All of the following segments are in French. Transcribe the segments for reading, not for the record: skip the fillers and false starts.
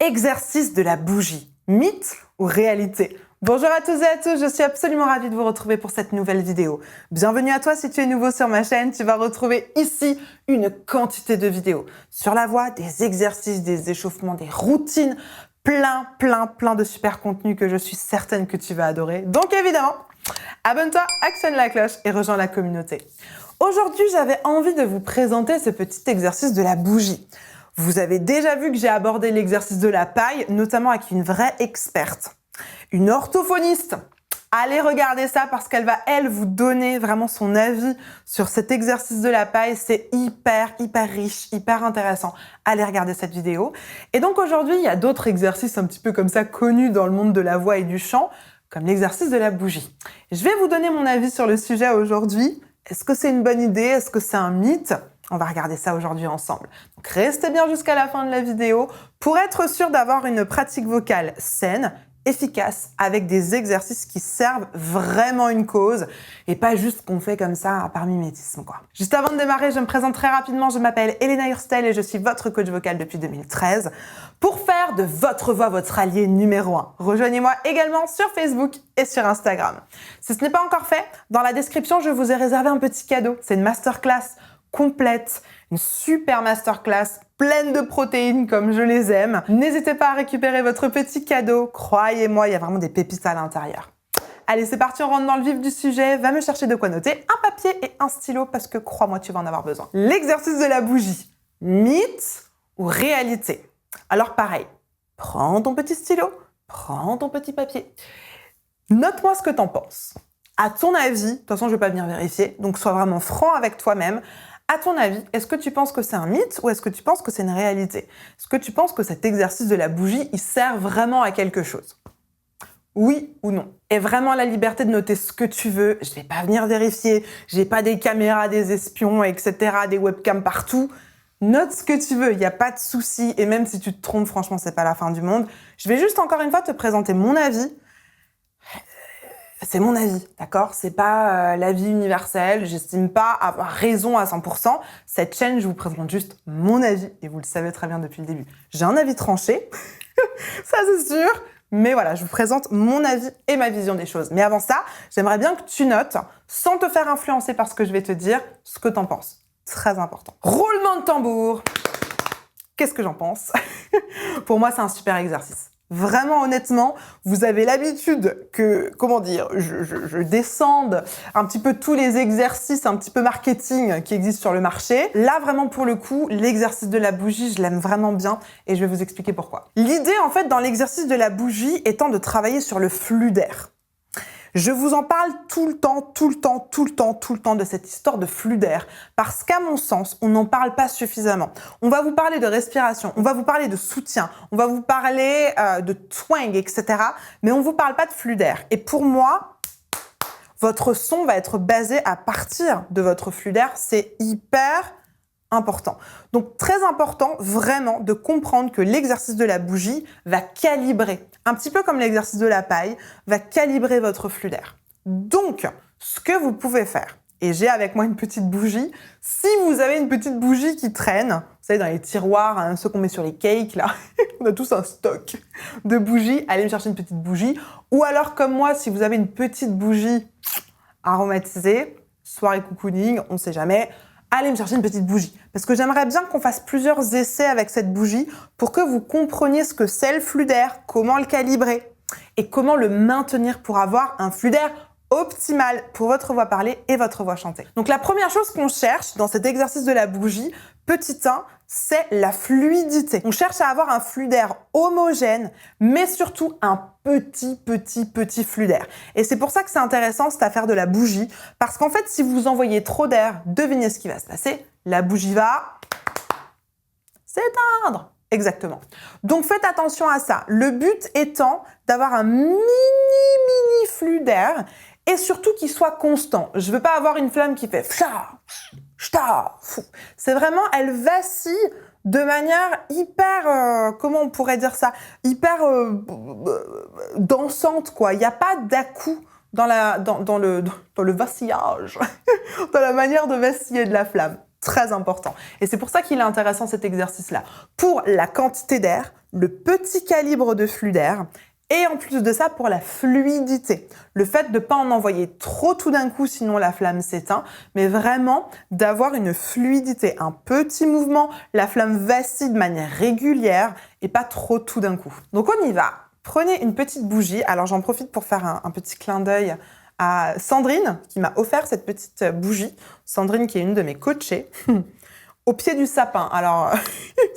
Exercice de la bougie, mythe ou réalité? Bonjour à tous et à tous, je suis absolument ravie de vous retrouver pour cette nouvelle vidéo. Bienvenue à toi si tu es nouveau sur ma chaîne, tu vas retrouver ici une quantité de vidéos sur la voix, des exercices, des échauffements, des routines, plein de super contenus que je suis certaine que tu vas adorer. Donc évidemment, abonne-toi, actionne la cloche et rejoins la communauté. Aujourd'hui, j'avais envie de vous présenter ce petit exercice de la bougie. Vous avez déjà vu que j'ai abordé l'exercice de la paille, notamment avec une vraie experte, une orthophoniste. Allez regarder ça parce qu'elle va, elle, vous donner vraiment son avis sur cet exercice de la paille. C'est hyper riche, hyper intéressant. Allez regarder cette vidéo. Et donc aujourd'hui, il y a d'autres exercices un petit peu comme ça connus dans le monde de la voix et du chant, comme l'exercice de la bougie. Je vais vous donner mon avis sur le sujet aujourd'hui. Est-ce que c'est une bonne idée? Est-ce que c'est un mythe? On va regarder ça aujourd'hui ensemble. Donc restez bien jusqu'à la fin de la vidéo pour être sûr d'avoir une pratique vocale saine, efficace, avec des exercices qui servent vraiment une cause et pas juste qu'on fait comme ça par mimétisme, quoi. Juste avant de démarrer, je me présente très rapidement. Je m'appelle Elena Hurstel et je suis votre coach vocal depuis 2013 pour faire de votre voix votre allié numéro 1. Rejoignez-moi également sur Facebook et sur Instagram. Si ce n'est pas encore fait, dans la description, je vous ai réservé un petit cadeau. C'est une masterclass complète, une super masterclass pleine de protéines comme je les aime. N'hésitez pas à récupérer votre petit cadeau. Croyez-moi, il y a vraiment des pépites à l'intérieur. Allez, c'est parti, on rentre dans le vif du sujet. Va me chercher de quoi noter, un papier et un stylo parce que crois-moi, tu vas en avoir besoin. L'exercice de la bougie, mythe ou réalité? Alors pareil, prends ton petit stylo, prends ton petit papier. Note-moi ce que t'en penses. À ton avis, de toute façon, je ne vais pas venir vérifier, donc sois vraiment franc avec toi-même. À ton avis, est-ce que tu penses que c'est un mythe ou est-ce que tu penses que c'est une réalité? Est-ce que tu penses que cet exercice de la bougie, il sert vraiment à quelque chose? Oui ou non? Et vraiment la liberté de noter ce que tu veux. Je ne vais pas venir vérifier. J'ai pas des caméras, des espions, etc., des webcams partout. Note ce que tu veux, il n'y a pas de souci. Et même si tu te trompes, franchement, c'est pas la fin du monde. Je vais juste encore une fois te présenter mon avis. C'est mon avis, d'accord? C'est pas l'avis universel, j'estime pas avoir raison à 100%. Cette chaîne, je vous présente juste mon avis, et vous le savez très bien depuis le début. J'ai un avis tranché, ça c'est sûr, mais voilà, je vous présente mon avis et ma vision des choses. Mais avant ça, j'aimerais bien que tu notes, sans te faire influencer par ce que je vais te dire, ce que t'en penses. Très important. Roulement de tambour. Qu'est-ce que j'en pense? Pour moi, c'est un super exercice. Vraiment, honnêtement, vous avez l'habitude que, comment dire, je descende un petit peu tous les exercices un petit peu marketing qui existent sur le marché. Là, vraiment, pour le coup, l'exercice de la bougie, je l'aime vraiment bien et je vais vous expliquer pourquoi. L'idée, en fait, dans l'exercice de la bougie étant de travailler sur le flux d'air. Je vous en parle tout le temps de cette histoire de flux d'air. Parce qu'à mon sens, on n'en parle pas suffisamment. On va vous parler de respiration, on va vous parler de soutien, on va vous parler de twang, etc. Mais on ne vous parle pas de flux d'air. Et pour moi, votre son va être basé à partir de votre flux d'air. C'est hyper important. Donc, très important, vraiment, de comprendre que l'exercice de la bougie va calibrer, un petit peu comme l'exercice de la paille, va calibrer votre flux d'air. Donc, ce que vous pouvez faire, et j'ai avec moi une petite bougie, si vous avez une petite bougie qui traîne, vous savez, dans les tiroirs, hein, ceux qu'on met sur les cakes, là, on a tous un stock de bougies, allez me chercher une petite bougie. Ou alors, comme moi, si vous avez une petite bougie aromatisée, soirée cocooning, on ne sait jamais, allez me chercher une petite bougie. Parce que j'aimerais bien qu'on fasse plusieurs essais avec cette bougie pour que vous compreniez ce que c'est le flux d'air, comment le calibrer et comment le maintenir pour avoir un flux d'air optimal pour votre voix parlée et votre voix chantée. Donc la première chose qu'on cherche dans cet exercice de la bougie, petit 1, c'est la fluidité. On cherche à avoir un flux d'air homogène, mais surtout un petit flux d'air. Et c'est pour ça que c'est intéressant cette affaire de la bougie, parce qu'en fait, si vous envoyez trop d'air, devinez ce qui va se passer, la bougie va s'éteindre. Exactement. Donc faites attention à ça. Le but étant d'avoir un mini flux d'air et surtout qu'il soit constant. Je ne veux pas avoir une flamme qui fait c'est vraiment, elle vacille de manière hyper, comment on pourrait dire ça, hyper dansante, quoi. Il n'y a pas d'à-coup dans le vacillage, dans la manière de vaciller de la flamme. Très important. Et c'est pour ça qu'il est intéressant cet exercice-là. Pour la quantité d'air, le petit calibre de flux d'air, et en plus de ça, pour la fluidité. Le fait de ne pas en envoyer trop tout d'un coup, sinon la flamme s'éteint, mais vraiment d'avoir une fluidité, un petit mouvement, la flamme vacille de manière régulière et pas trop tout d'un coup. Donc on y va. Prenez une petite bougie. Alors j'en profite pour faire un petit clin d'œil à Sandrine, qui m'a offert cette petite bougie. Sandrine, qui est une de mes coachées, au pied du sapin. Alors,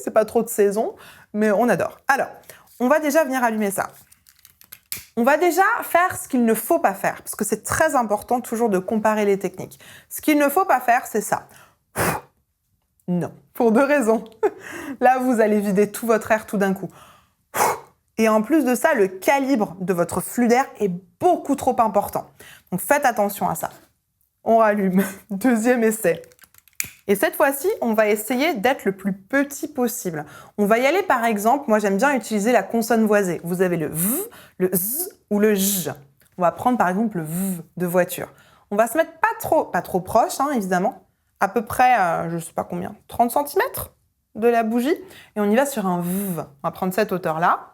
c'est pas trop de saison, mais on adore. Alors, on va déjà venir allumer ça. On va déjà faire ce qu'il ne faut pas faire, parce que c'est très important toujours de comparer les techniques. Ce qu'il ne faut pas faire, c'est ça. Non, pour 2 raisons. Là, vous allez vider tout votre air tout d'un coup. Et en plus de ça, le calibre de votre flux d'air est beaucoup trop important. Donc faites attention à ça. On rallume. 2e essai. Et cette fois-ci, on va essayer d'être le plus petit possible. On va y aller par exemple, moi j'aime bien utiliser la consonne voisée. Vous avez le V, le Z ou le J. On va prendre par exemple le V de voiture. On va se mettre pas trop proche, hein, évidemment. À peu près, je sais pas combien, 30 cm de la bougie. Et on y va sur un V. On va prendre cette hauteur-là.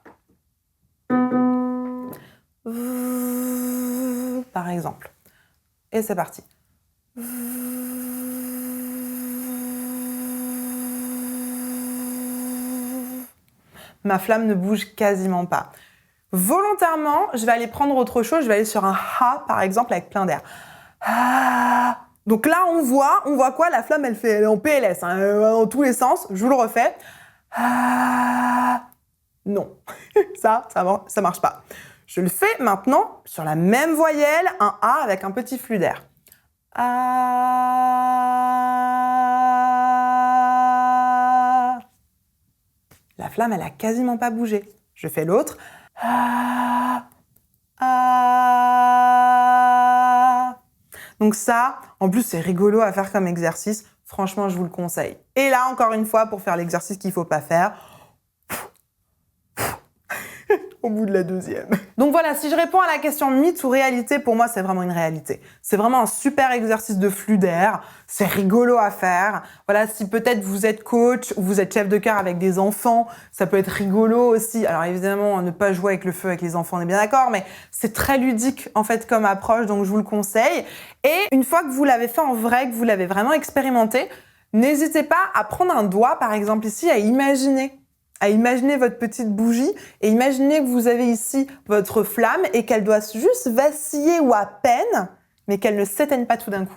Par exemple. Et c'est parti. Ma flamme ne bouge quasiment pas. Volontairement, je vais aller prendre autre chose, je vais aller sur un Ha, par exemple, avec plein d'air. Ah. Donc là, on voit quoi? La flamme, elle est en PLS, hein, dans tous les sens. Je vous le refais. Ah. Non, ça marche pas. Je le fais maintenant sur la même voyelle, un A avec un petit flux d'air. Ah. La flamme, elle a quasiment pas bougé. Je fais l'autre. Ah. Ah. Donc ça, en plus, c'est rigolo à faire comme exercice. Franchement, je vous le conseille. Et là, encore une fois, pour faire l'exercice qu'il faut pas faire, au bout de la 2e. Donc voilà, si je réponds à la question mythe ou réalité, pour moi, c'est vraiment une réalité. C'est vraiment un super exercice de flux d'air. C'est rigolo à faire. Voilà, si peut-être vous êtes coach ou vous êtes chef de chœur avec des enfants, ça peut être rigolo aussi. Alors évidemment, ne pas jouer avec le feu avec les enfants, on est bien d'accord, mais c'est très ludique en fait comme approche, donc je vous le conseille. Et une fois que vous l'avez fait en vrai, que vous l'avez vraiment expérimenté, n'hésitez pas à prendre un doigt, par exemple ici, à imaginer votre petite bougie et imaginez que vous avez ici votre flamme et qu'elle doit juste vaciller ou à peine, mais qu'elle ne s'éteigne pas tout d'un coup.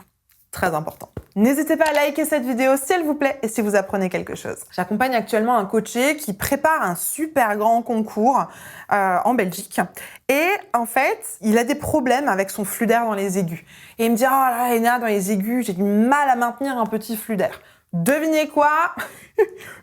Très important. N'hésitez pas à liker cette vidéo si elle vous plaît et si vous apprenez quelque chose. J'accompagne actuellement un coaché qui prépare un super grand concours en Belgique. Et en fait, il a des problèmes avec son flux d'air dans les aigus. Et il me dit « Oh là, Léna, dans les aigus, j'ai du mal à maintenir un petit flux d'air. » Devinez quoi?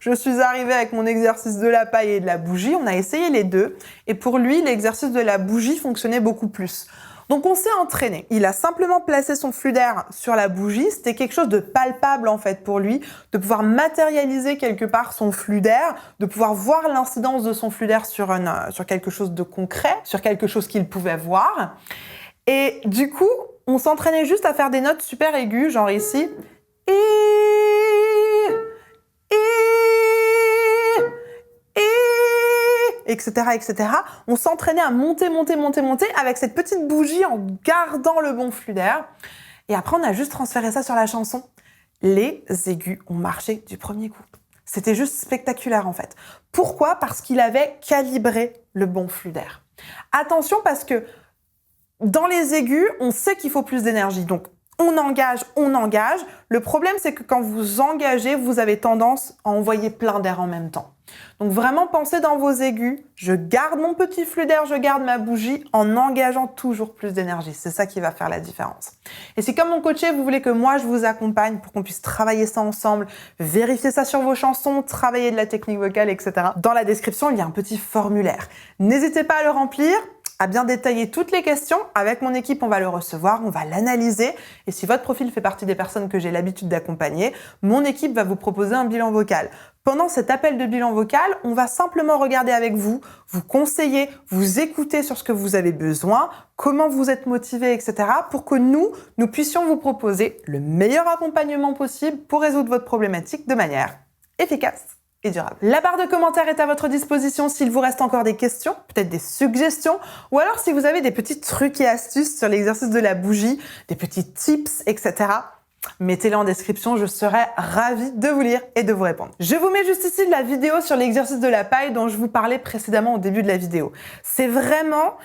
Je suis arrivée avec mon exercice de la paille et de la bougie. On a essayé les deux. Et pour lui, l'exercice de la bougie fonctionnait beaucoup plus. Donc on s'est entraîné. Il a simplement placé son flux d'air sur la bougie. C'était quelque chose de palpable en fait pour lui, de pouvoir matérialiser quelque part son flux d'air, de pouvoir voir l'incidence de son flux d'air sur quelque chose de concret, sur quelque chose qu'il pouvait voir. Et du coup, on s'entraînait juste à faire des notes super aiguës, genre ici. Etc., etc. On s'entraînait à monter avec cette petite bougie en gardant le bon flux d'air. Et après, on a juste transféré ça sur la chanson. Les aigus ont marché du premier coup. C'était juste spectaculaire en fait. Pourquoi? Parce qu'il avait calibré le bon flux d'air. Attention parce que dans les aigus, on sait qu'il faut plus d'énergie. Donc, on engage. Le problème, c'est que quand vous engagez, vous avez tendance à envoyer plein d'air en même temps. Donc vraiment, pensez dans vos aigus. Je garde mon petit flux d'air, je garde ma bougie en engageant toujours plus d'énergie. C'est ça qui va faire la différence. Et si comme mon coaché, vous voulez que moi, je vous accompagne pour qu'on puisse travailler ça ensemble, vérifier ça sur vos chansons, travailler de la technique vocale, etc. Dans la description, il y a un petit formulaire. N'hésitez pas à le remplir. à bien détailler toutes les questions. Avec mon équipe, on va le recevoir, on va l'analyser. Et si votre profil fait partie des personnes que j'ai l'habitude d'accompagner, mon équipe va vous proposer un bilan vocal. Pendant cet appel de bilan vocal, on va simplement regarder avec vous, vous conseiller, vous écouter sur ce que vous avez besoin, comment vous êtes motivé, etc. pour que nous puissions vous proposer le meilleur accompagnement possible pour résoudre votre problématique de manière efficace et durable. La barre de commentaires est à votre disposition s'il vous reste encore des questions, peut-être des suggestions, ou alors si vous avez des petits trucs et astuces sur l'exercice de la bougie, des petits tips, etc. Mettez-les en description, je serai ravie de vous lire et de vous répondre. Je vous mets juste ici la vidéo sur l'exercice de la paille dont je vous parlais précédemment au début de la vidéo. C'est vraiment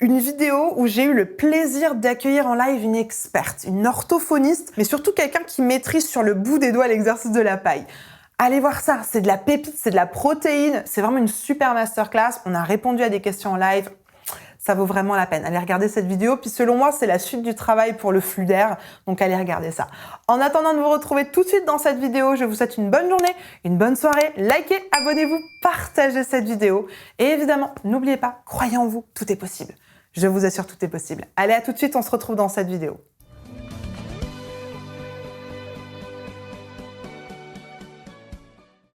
une vidéo où j'ai eu le plaisir d'accueillir en live une experte, une orthophoniste, mais surtout quelqu'un qui maîtrise sur le bout des doigts l'exercice de la paille. Allez voir ça, c'est de la pépite, c'est de la protéine, c'est vraiment une super masterclass. On a répondu à des questions en live, ça vaut vraiment la peine. Allez regarder cette vidéo, puis selon moi, c'est la suite du travail pour le flux d'air, donc allez regarder ça. En attendant de vous retrouver tout de suite dans cette vidéo, je vous souhaite une bonne journée, une bonne soirée, likez, abonnez-vous, partagez cette vidéo, et évidemment, n'oubliez pas, croyez en vous, tout est possible. Je vous assure, tout est possible. Allez, à tout de suite, on se retrouve dans cette vidéo.